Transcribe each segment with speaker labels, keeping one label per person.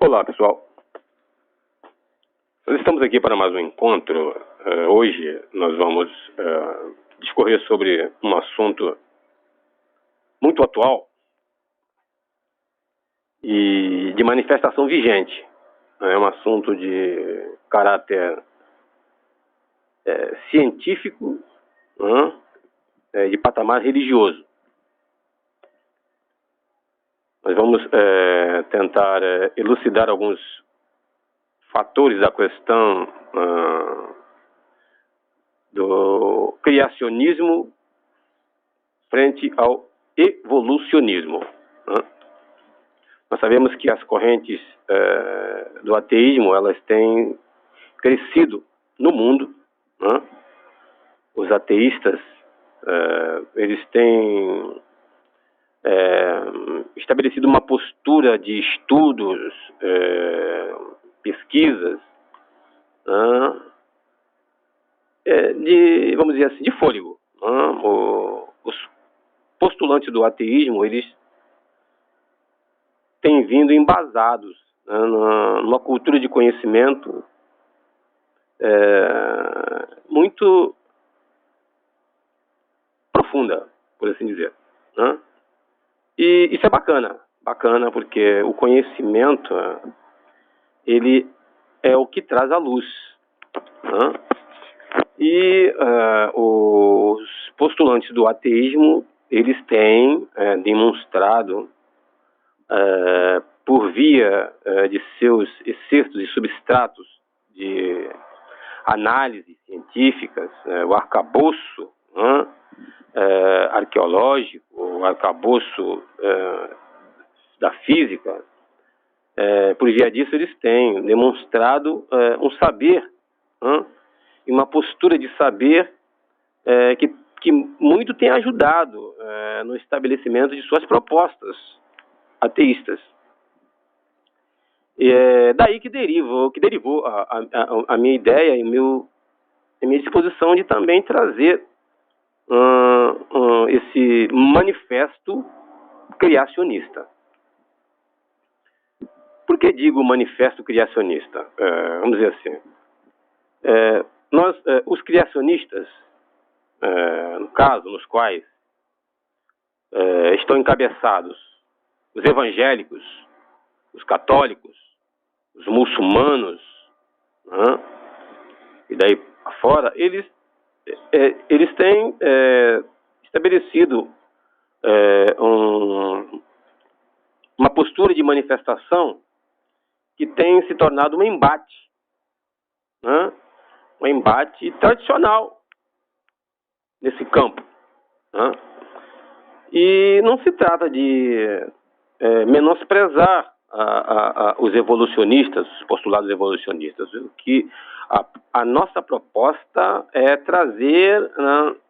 Speaker 1: Olá, pessoal. Nós estamos aqui para mais um encontro. Hoje nós vamos discorrer sobre um assunto muito atual e de manifestação vigente. É um assunto de caráter científico, de patamar religioso. Nós vamos tentar elucidar alguns fatores da questão do criacionismo frente ao evolucionismo. Nós sabemos que as correntes do ateísmo, elas têm crescido no mundo. Os ateístas, eles têm estabelecido uma postura de estudos, pesquisas, vamos dizer assim, de fôlego. Os postulantes do ateísmo, eles têm vindo embasados numa cultura de conhecimento muito profunda, por assim dizer. E isso é bacana porque o conhecimento, ele é o que traz a luz. E os postulantes do ateísmo, eles têm demonstrado, por via de seus excertos e substratos de análise científicas, o arcabouço arqueológico, o arcabouço da física, por via disso eles têm demonstrado um saber e uma postura de saber que muito tem ajudado no estabelecimento de suas propostas ateístas. E é daí que derivou a minha ideia e a minha disposição de também trazer esse manifesto criacionista. Por que digo manifesto criacionista? Vamos dizer assim. Os criacionistas, no caso, nos quais estão encabeçados os evangélicos, os católicos, os muçulmanos, e daí afora, eles têm estabelecido uma postura de manifestação que tem se tornado um embate, um embate tradicional nesse campo. E não se trata de menosprezar os evolucionistas, os postulados evolucionistas. Que a nossa proposta é trazer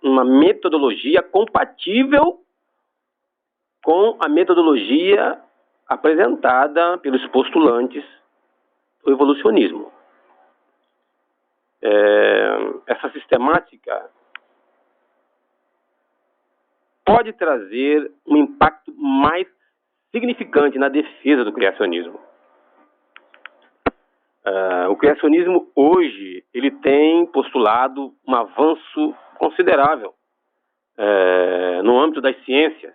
Speaker 1: uma metodologia compatível com a metodologia apresentada pelos postulantes do evolucionismo. Essa sistemática pode trazer um impacto mais significante na defesa do criacionismo. O criacionismo hoje ele tem postulado um avanço considerável no âmbito das ciências.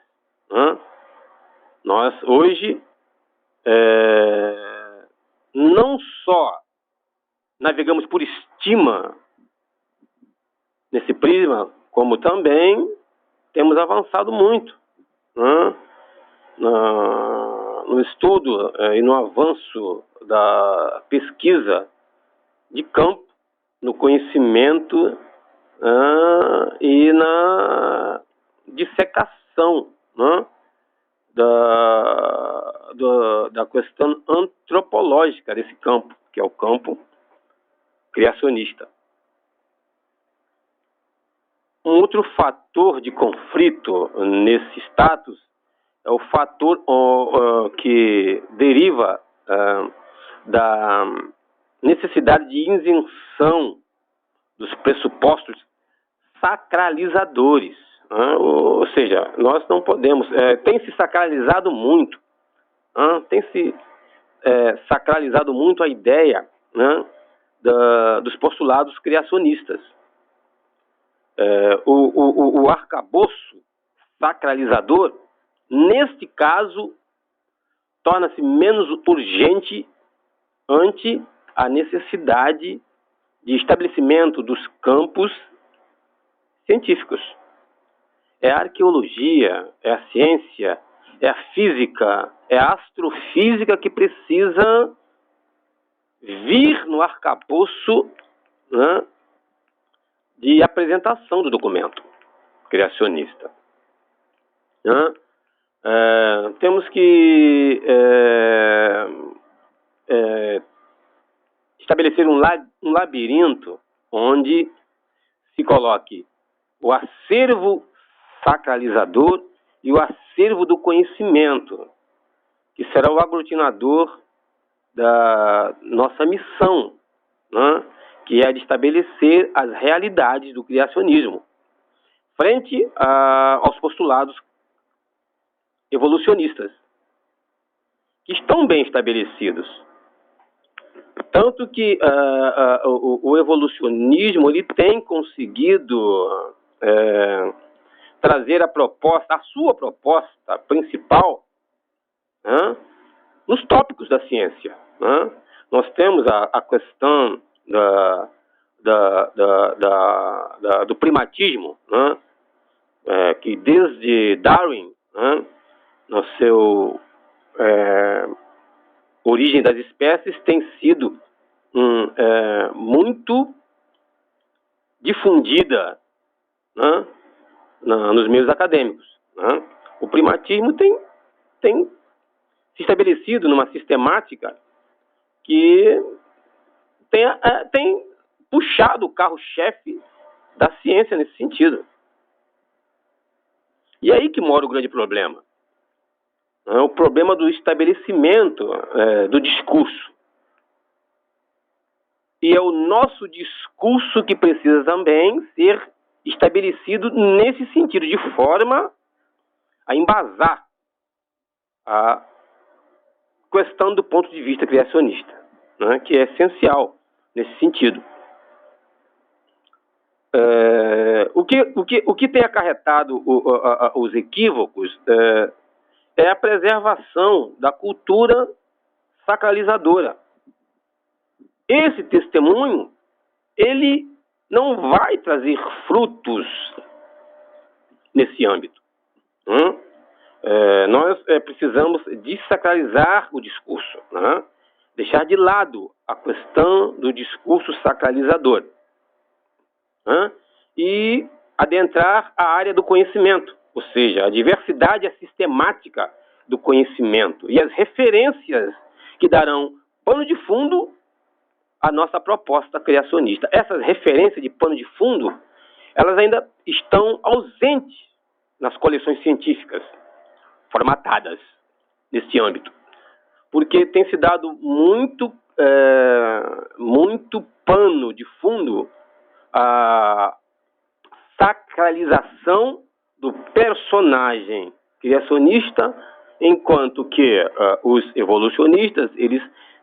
Speaker 1: Nós hoje não só navegamos por estima nesse prisma, como também temos avançado muito no estudo e no avanço da pesquisa de campo, no conhecimento e na dissecação da questão antropológica desse campo, que é o campo criacionista. Um outro fator de conflito nesse status é o fator que deriva da necessidade de isenção dos pressupostos sacralizadores. Ou seja, nós não podemos... tem se sacralizado muito, tem se sacralizado muito a ideia, né, dos postulados criacionistas. O arcabouço sacralizador, neste caso, torna-se menos urgente ante a necessidade de estabelecimento dos campos científicos. É a arqueologia, é a ciência, é a física, é a astrofísica que precisa vir no arcabouço, né, de apresentação do documento criacionista. Né? Temos que estabelecer um labirinto onde se coloque o acervo sacralizador e o acervo do conhecimento, que será o aglutinador da nossa missão, né? Que é de estabelecer as realidades do criacionismo, frente aos postulados evolucionistas, que estão bem estabelecidos. Tanto que o evolucionismo ele tem conseguido trazer a sua proposta principal, né, nos tópicos da ciência. Né? Nós temos a questão do primatismo, né, que desde Darwin, né, no seu Origem das Espécies, tem sido muito difundida, né, nos meios acadêmicos. Né? O primatismo tem se estabelecido numa sistemática que tem puxado o carro-chefe da ciência nesse sentido. E é aí que mora o grande problema. O problema do estabelecimento do discurso. E é o nosso discurso que precisa também ser estabelecido nesse sentido, de forma a embasar a questão do ponto de vista criacionista, né, que é essencial nesse sentido. O que tem acarretado os equívocos é a preservação da cultura sacralizadora. Esse testemunho, ele não vai trazer frutos nesse âmbito. Nós precisamos desacralizar o discurso, né? Deixar de lado a questão do discurso sacralizador, né? E adentrar a área do conhecimento, ou seja, a diversidade e a sistemática do conhecimento e as referências que darão pano de fundo à nossa proposta criacionista. Essas referências de pano de fundo, elas ainda estão ausentes nas coleções científicas formatadas nesse âmbito, porque tem se dado muito pano de fundo à sacralização do personagem criacionista, enquanto que os evolucionistas, eles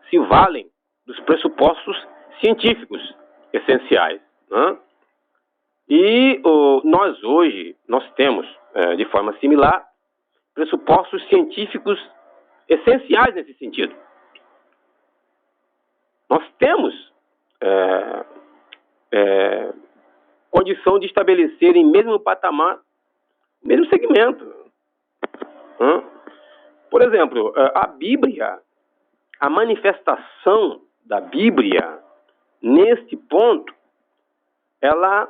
Speaker 1: se valem dos pressupostos científicos essenciais, né? E nós temos, de forma similar, pressupostos científicos essenciais nesse sentido. Nós temos condição de estabelecer em mesmo patamar, mesmo segmento. Por exemplo, a Bíblia, a manifestação da Bíblia, neste ponto, ela,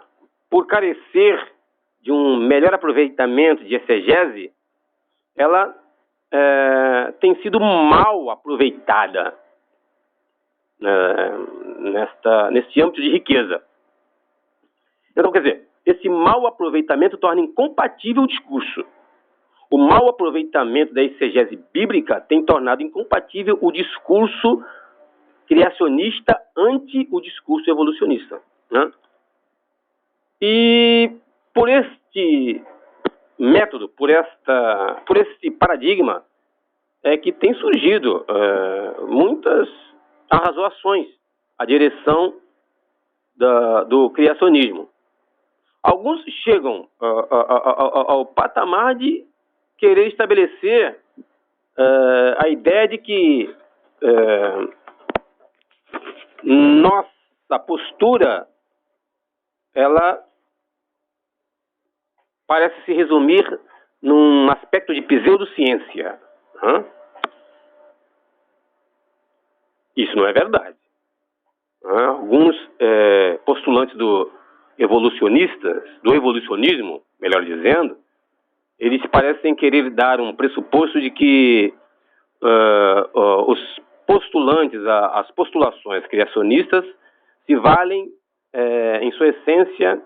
Speaker 1: por carecer de um melhor aproveitamento de exegese, ela tem sido mal aproveitada nesse âmbito de riqueza. Então, quer dizer, esse mau aproveitamento torna incompatível o discurso. O mau aproveitamento da exegese bíblica tem tornado incompatível o discurso criacionista ante o discurso evolucionista, né? E por este método, por este paradigma, é que tem surgido muitas arrazoações à direção do criacionismo. Alguns chegam ao patamar de querer estabelecer a ideia de que nossa postura ela parece se resumir num aspecto de pseudociência. Isso não é verdade. Alguns postulantes do evolucionismo, melhor dizendo, eles parecem querer dar um pressuposto de que os postulantes, as postulações criacionistas, se valem, em sua essência,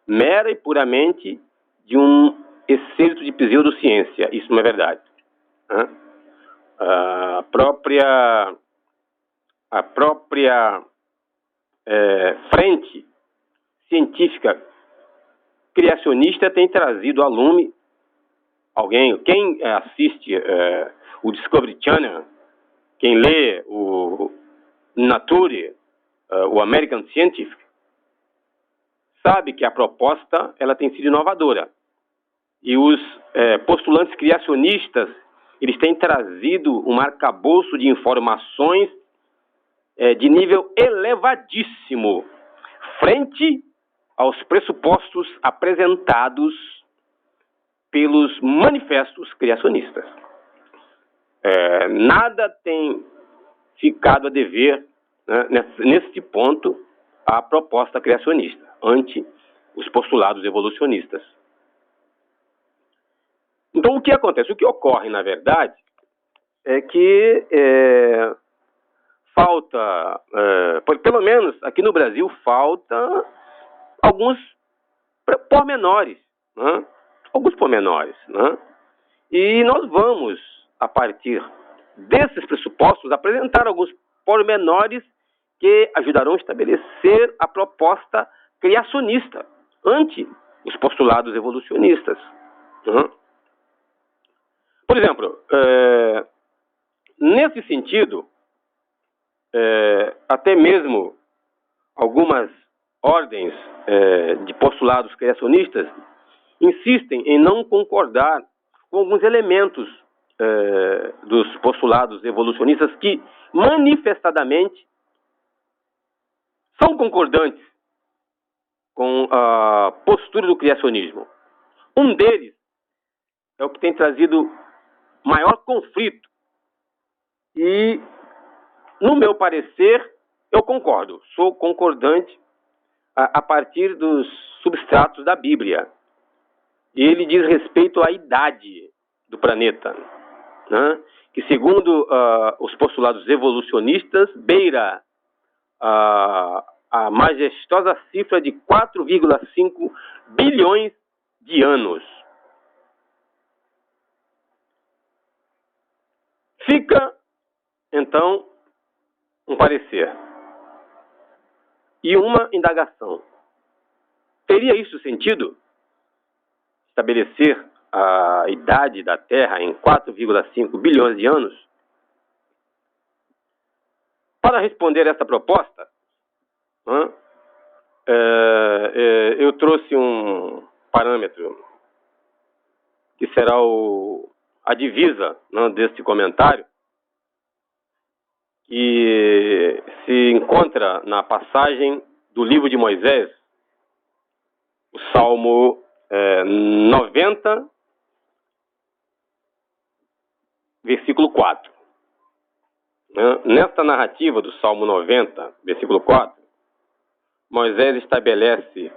Speaker 1: mera e puramente de um excerto de pseudociência. Isso não é verdade. A própria frente científica criacionista tem trazido a lume quem assiste o Discovery Channel, quem lê o Nature, o American Scientific, sabe que a proposta ela tem sido inovadora. E os postulantes criacionistas, eles têm trazido um arcabouço de informações de nível elevadíssimo, frente aos pressupostos apresentados pelos manifestos criacionistas. Nada tem ficado a dever, né, nesse ponto, à proposta criacionista, ante os postulados evolucionistas. Então, o que acontece? O que ocorre, na verdade, é que falta, pelo menos aqui no Brasil, falta alguns pormenores, né? Alguns pormenores, né? E nós vamos, a partir desses pressupostos, apresentar alguns pormenores que ajudarão a estabelecer a proposta criacionista ante os postulados evolucionistas. Né? Por exemplo, nesse sentido, até mesmo algumas ordens de postulados criacionistas insistem em não concordar com alguns elementos dos postulados evolucionistas que manifestadamente são concordantes com a postura do criacionismo. Um deles é o que tem trazido maior conflito e, no meu parecer, eu concordo, sou concordante a partir dos substratos da Bíblia. Ele diz respeito à idade do planeta, né? Que, segundo os postulados evolucionistas, beira a majestosa cifra de 4,5 bilhões de anos. Fica, então, um parecer e uma indagação. Teria isso sentido? Estabelecer a idade da Terra em 4,5 bilhões de anos? Para responder essa proposta, eu trouxe um parâmetro que será a divisa, né, deste comentário, que se encontra na passagem do livro de Moisés, o Salmo 90, versículo 4. Nesta narrativa do Salmo 90, versículo 4, Moisés estabelece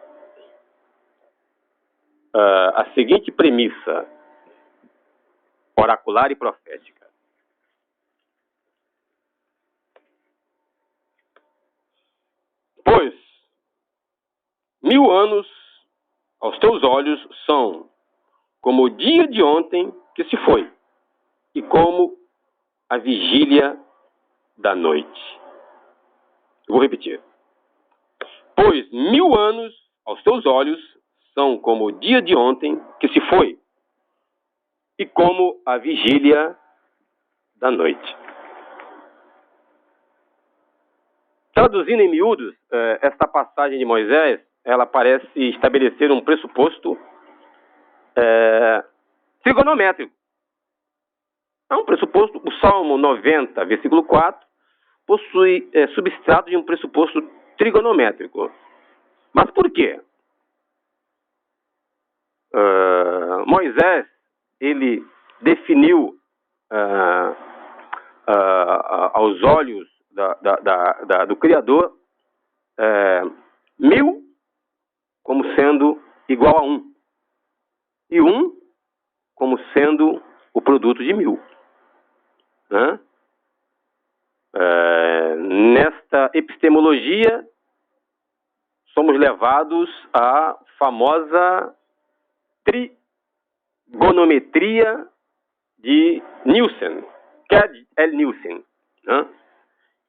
Speaker 1: a seguinte premissa oracular e profética. Pois 1000 anos aos teus olhos são como o dia de ontem que se foi, e como a vigília da noite. Eu vou repetir. Pois 1000 anos aos teus olhos são como o dia de ontem que se foi, e como a vigília da noite. Traduzindo em miúdos, esta passagem de Moisés, ela parece estabelecer um pressuposto trigonométrico. É um pressuposto, o Salmo 90, versículo 4, possui substrato de um pressuposto trigonométrico. Mas por quê? Moisés, ele definiu aos olhos do Criador 1000 como sendo igual a 1 e 1 como sendo o produto de 1000. Né? Nesta epistemologia, somos levados à famosa trigonometria de Nielsen, Cad L. Nielsen. Né?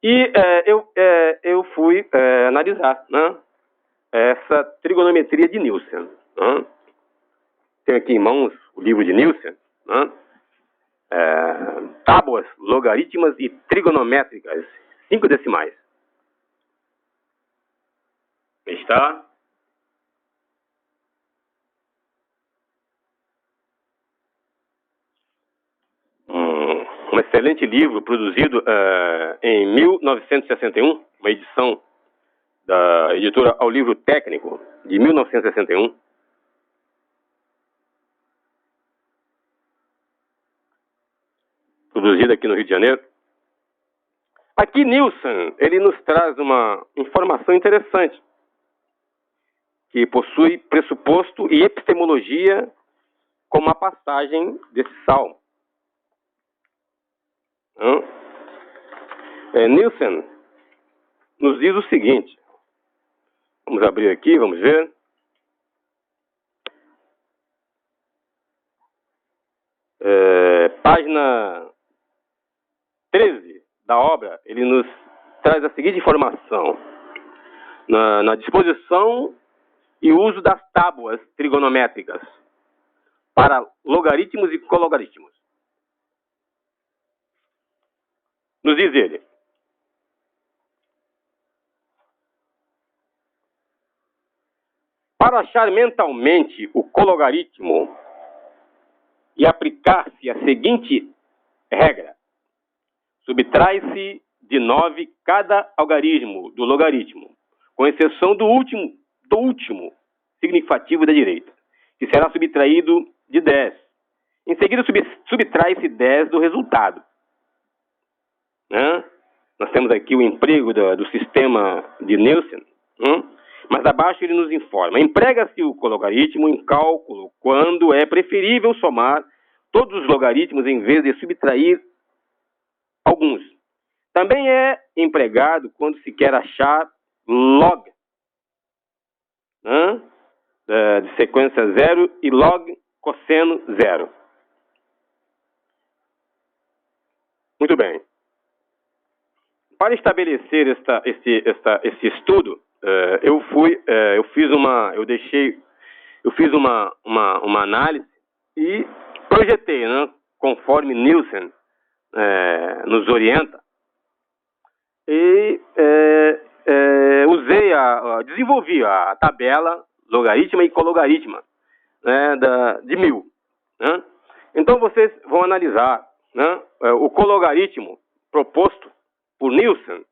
Speaker 1: E eu fui analisar, né, essa trigonometria de Nielsen. Né? Tenho aqui em mãos o livro de Nielsen, né? Tábuas logarítmicas e trigonométricas, 5 decimais. Está. Um excelente livro produzido em 1961, uma edição da editora Ao Livro Técnico, de 1961. Produzido aqui no Rio de Janeiro. Aqui Nielsen, ele nos traz uma informação interessante, que possui pressuposto e epistemologia como a passagem desse salmo. Nielsen nos diz o seguinte, vamos abrir aqui, vamos ver. Página 13 da obra, ele nos traz a seguinte informação. Na disposição e uso das tábuas trigonométricas para logaritmos e cologaritmos. Nos diz ele: para achar mentalmente o cologaritmo e aplicar-se a seguinte regra: subtrai-se de 9 cada algarismo do logaritmo, com exceção do último significativo da direita, que será subtraído de 10. Em seguida, subtrai-se 10 do resultado. Nós temos aqui o emprego do sistema de Nielsen, mas abaixo ele nos informa: emprega-se o cologaritmo em cálculo quando é preferível somar todos os logaritmos em vez de subtrair alguns. Também é empregado quando se quer achar log de sequência 0 e log cosseno 0. Muito bem. Para estabelecer esse estudo, eu fiz uma análise e projetei, né, conforme Nielsen nos orienta, e desenvolvi a tabela logaritma e cologaritma, né, de 1000. Né? Então vocês vão analisar, né, o cologaritmo proposto por Nielsen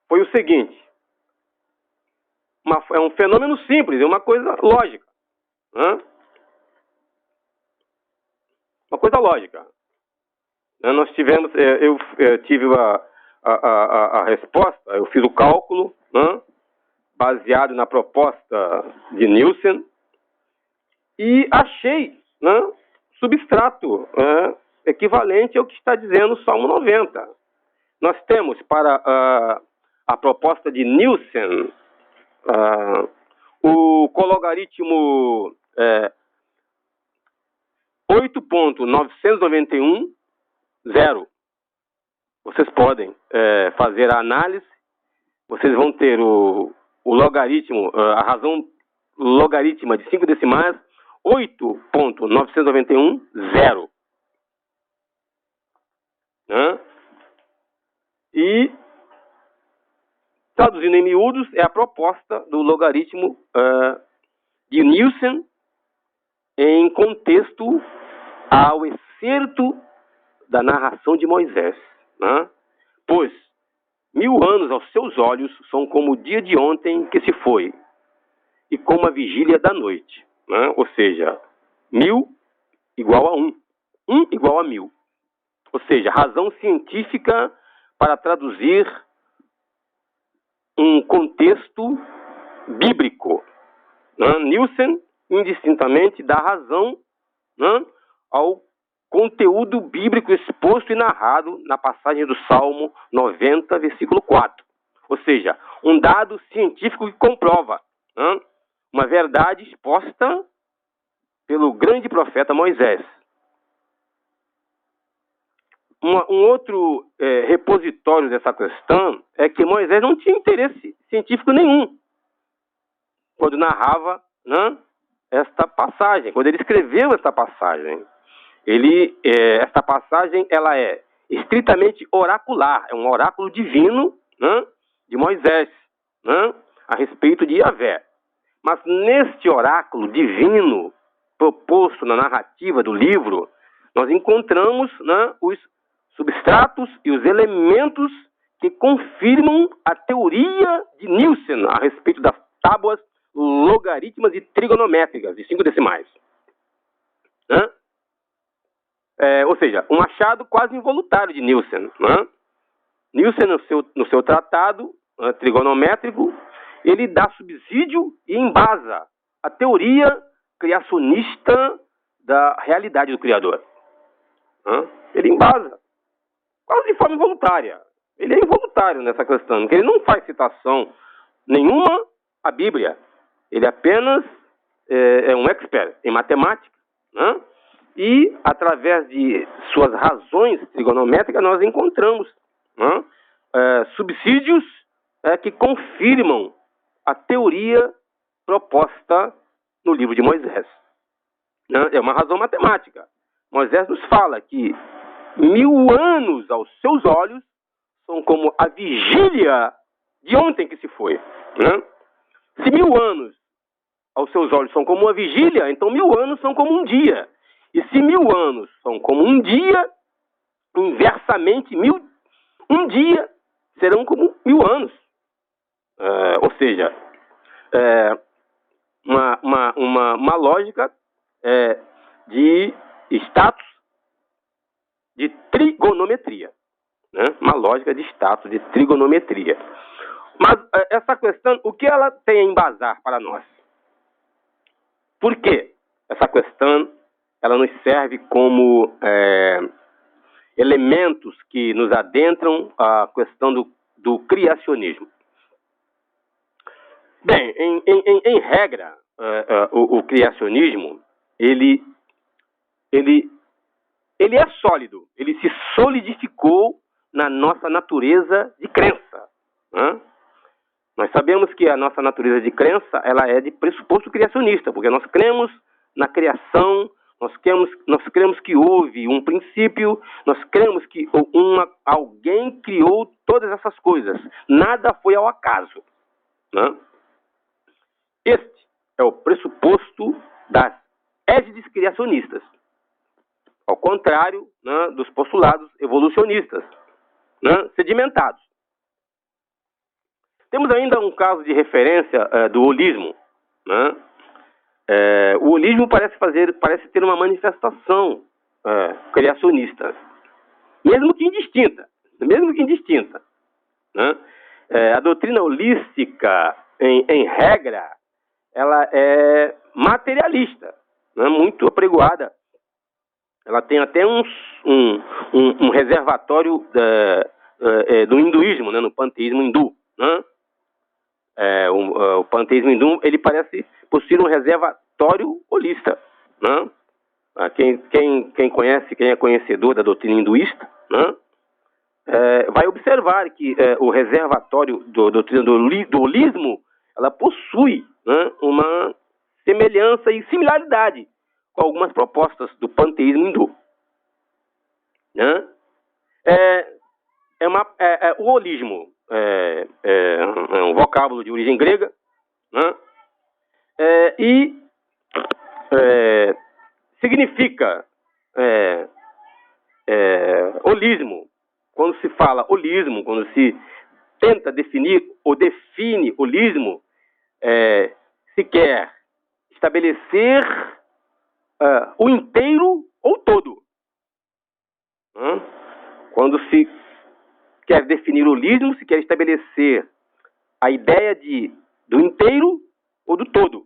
Speaker 1: foi o seguinte: é um fenômeno simples, é uma coisa lógica. Né? Uma coisa lógica. Nós tivemos, eu tive a resposta, eu fiz o cálculo, né, baseado na proposta de Nielsen, e achei, né, substrato equivalente ao que está dizendo o Salmo 90. Nós temos para a proposta de Nielsen o cologaritmo 8.991,0. Vocês podem fazer a análise, vocês vão ter o logaritmo, a razão logarítmica de 5 decimais, 8.991,0. Né? E, traduzindo em miúdos, é a proposta do logaritmo de Nielsen em contexto ao excerto da narração de Moisés. Né? Pois 1000 anos aos seus olhos são como o dia de ontem que se foi, e como a vigília da noite. Né? Ou seja, 1000 igual a 1. 1 igual a 1000. Ou seja, razão científica para traduzir um contexto bíblico. Né? Nielsen, indistintamente, dá razão, né, ao conteúdo bíblico exposto e narrado na passagem do Salmo 90, versículo 4. Ou seja, um dado científico que comprova, né, uma verdade exposta pelo grande profeta Moisés. Um outro repositório dessa questão é que Moisés não tinha interesse científico nenhum quando narrava, né, esta passagem, quando ele escreveu esta passagem. Esta passagem ela é estritamente oracular, é um oráculo divino, né, de Moisés, né, a respeito de Yahvé. Mas neste oráculo divino proposto na narrativa do livro, nós encontramos, né, os substratos e os elementos que confirmam a teoria de Nielsen a respeito das tábuas logarítmicas e trigonométricas de 5 decimais. Né? Ou seja, um achado quase involuntário de Nielsen. Né? Nielsen, no seu tratado trigonométrico, ele dá subsídio e embasa a teoria criacionista da realidade do Criador. Ele embasa, quase de forma involuntária. Ele é involuntário nessa questão, porque ele não faz citação nenhuma à Bíblia. Ele apenas é um expert em matemática, né? E, através de suas razões trigonométricas, nós encontramos, né, subsídios que confirmam a teoria proposta no livro de Moisés. Né? É uma razão matemática. Moisés nos fala que 1000 anos aos seus olhos são como a vigília de ontem que se foi. Né? Se 1000 anos aos seus olhos são como uma vigília, então 1000 anos são como um dia. E se 1000 anos são como um dia, inversamente, um dia serão como 1000 anos. Ou seja, uma lógica de status de trigonometria. Né? Uma lógica de status de trigonometria. Mas essa questão, o que ela tem a embasar para nós? Por quê? Essa questão ela nos serve como elementos que nos adentram à questão do criacionismo. Bem, em regra, o criacionismo, ele é sólido, ele se solidificou na nossa natureza de crença. Né? Nós sabemos que a nossa natureza de crença ela é de pressuposto criacionista, porque nós cremos na criação, nós cremos que houve um princípio, nós cremos que alguém criou todas essas coisas. Nada foi ao acaso. Né? Este é o pressuposto das égides criacionistas. Ao contrário, né, dos postulados evolucionistas, né, sedimentados. Temos ainda um caso de referência do holismo. Né? O holismo parece ter uma manifestação criacionista, mesmo que indistinta. Né? A doutrina holística, em regra, ela é materialista, né? Muito apregoada. Ela tem até um reservatório do hinduísmo, né? No panteísmo hindu. Né? O panteísmo hindu, ele parece possuir um reservatório holista. Né? Quem conhece, quem é conhecedor da doutrina hinduísta, né? Vai observar que o reservatório da doutrina do holismo, ela possui, né, uma semelhança e similaridade com algumas propostas do panteísmo hindu. Né? o holismo é um vocábulo de origem grega, né? Significa holismo. Quando se fala holismo, quando se tenta definir ou define holismo, se quer estabelecer o inteiro ou todo. Quando se quer definir holismo, se quer estabelecer a ideia do inteiro ou do todo.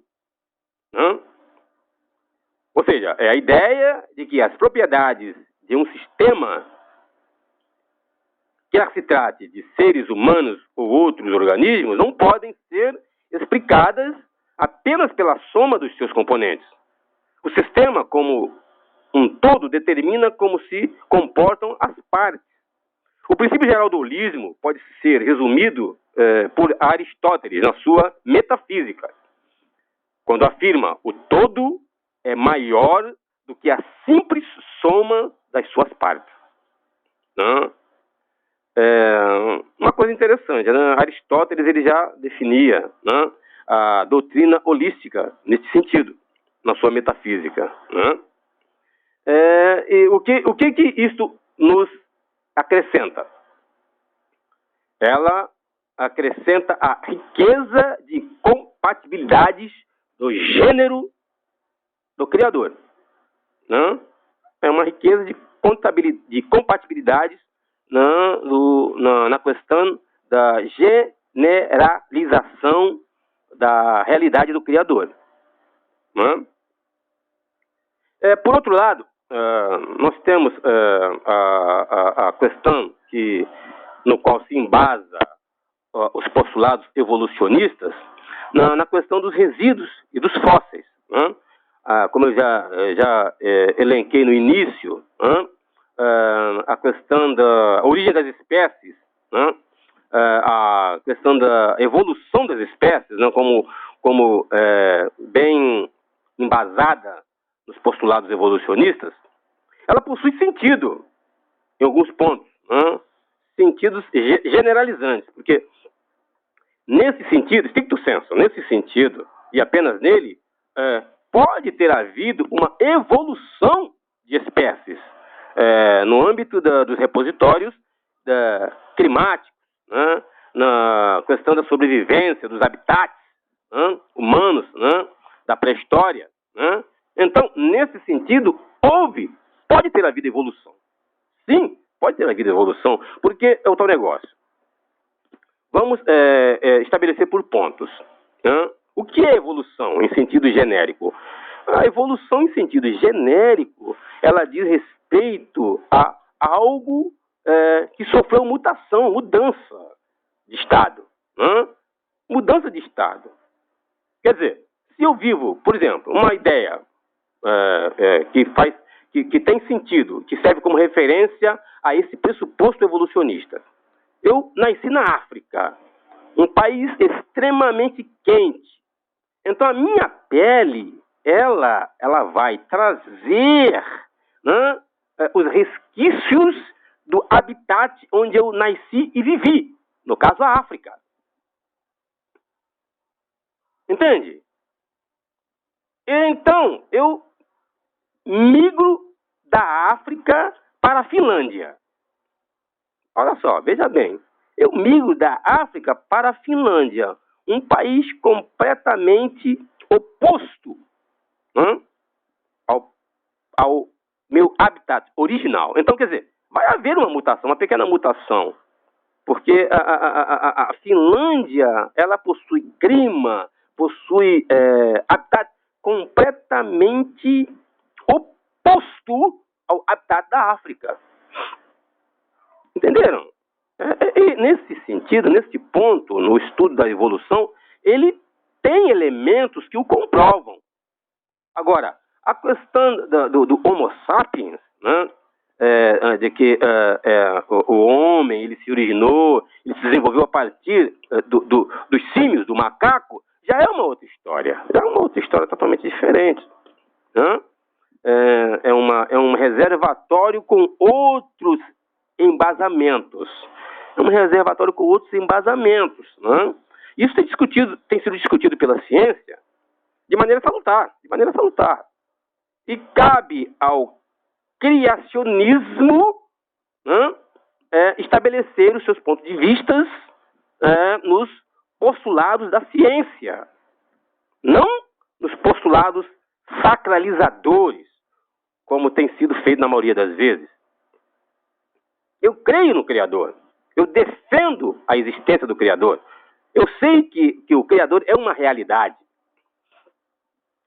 Speaker 1: Ou seja, é a ideia de que as propriedades de um sistema, quer se trate de seres humanos ou outros organismos, não podem ser explicadas apenas pela soma dos seus componentes. O sistema, como um todo, determina como se comportam as partes. O princípio geral do holismo pode ser resumido por Aristóteles na sua Metafísica, quando afirma o todo é maior do que a simples soma das suas partes. Uma coisa interessante, né? Aristóteles ele já definia, né, a doutrina holística nesse sentido, na sua Metafísica. E o que isto nos acrescenta? Ela acrescenta a riqueza de compatibilidades do gênero do Criador. É uma riqueza de compatibilidades na questão da generalização da realidade do Criador. Por outro lado, nós temos a questão no qual se embasa os postulados evolucionistas na questão dos resíduos e dos fósseis. Como eu já elenquei no início, a questão da origem das espécies, a questão da evolução das espécies, como bem embasada nos postulados evolucionistas, ela possui sentido em alguns pontos, sentidos generalizantes, porque nesse sentido, stricto sensu, nesse sentido, e apenas nele, pode ter havido uma evolução de espécies no âmbito dos repositórios climáticos, na questão da sobrevivência, dos habitats humanos, da pré-história. Então, nesse sentido, pode ter havido evolução. Sim, pode ter havido evolução, porque é o tal negócio. Vamos estabelecer por pontos. O que é evolução em sentido genérico? A evolução em sentido genérico, ela diz respeito a algo que sofreu mutação, mudança de estado. Mudança de estado. Quer dizer, se eu vivo, por exemplo, uma ideia que tem sentido, que serve como referência a esse pressuposto evolucionista. Eu nasci na África, um país extremamente quente. Então a minha pele, ela vai trazer os resquícios do habitat onde eu nasci e vivi, no caso a África. Entende? Então, eu migro da África para a Finlândia. Olha só, veja bem. Eu migro da África para a Finlândia, um país completamente oposto ao meu habitat original. Então, quer dizer, vai haver uma mutação, uma pequena mutação, porque a Finlândia, ela possui clima, possui habitat completamente oposto ao habitat da África. Entenderam? E nesse sentido, nesse ponto, no estudo da evolução, ele tem elementos que o comprovam. Agora, a questão do Homo sapiens, de que o homem ele se originou, ele se desenvolveu a partir dos símios, do macaco, já é uma outra história. Já é uma outra história totalmente diferente. É um reservatório com outros embasamentos. é um reservatório com outros embasamentos. Né? Isso tem sido discutido pela ciência de maneira salutar, E cabe ao criacionismo, né, estabelecer os seus pontos de vista nos postulados da ciência, não nos postulados sacralizadores, como tem sido feito na maioria das vezes. Eu creio no Criador. Eu defendo a existência do Criador. Eu sei que o Criador é uma realidade.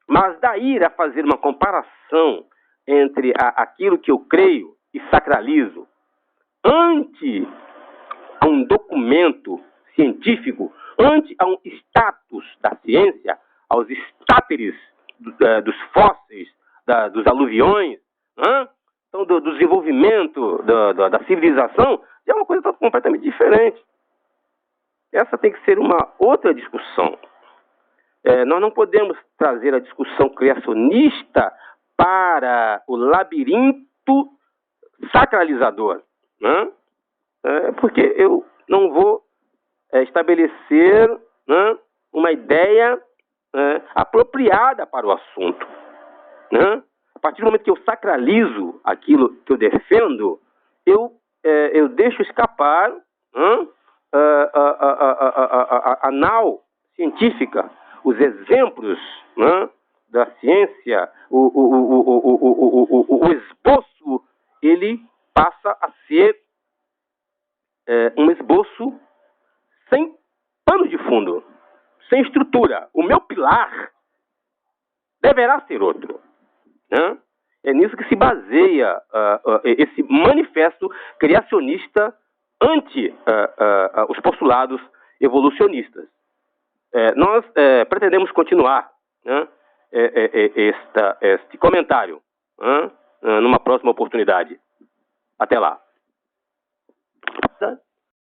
Speaker 1: Mas daí a fazer uma comparação entre aquilo que eu creio e sacralizo ante a um documento científico, ante a um status da ciência, aos estáteres dos fósseis, dos aluviões, então, do desenvolvimento da civilização, é uma coisa completamente diferente. Essa tem que ser uma outra discussão. Nós não podemos trazer a discussão criacionista para o labirinto sacralizador, né? Porque eu não vou estabelecer, né, uma ideia apropriada para o assunto, né? A partir do momento que eu sacralizo aquilo que eu defendo, eu deixo escapar a nau científica, os exemplos, né, da ciência, o esboço, ele passa a ser um esboço sem pano de fundo, sem estrutura. O meu pilar deverá ser outro. Né? É nisso que se baseia esse manifesto criacionista ante os postulados evolucionistas. Nós pretendemos continuar, né, este comentário, numa próxima oportunidade. Até lá.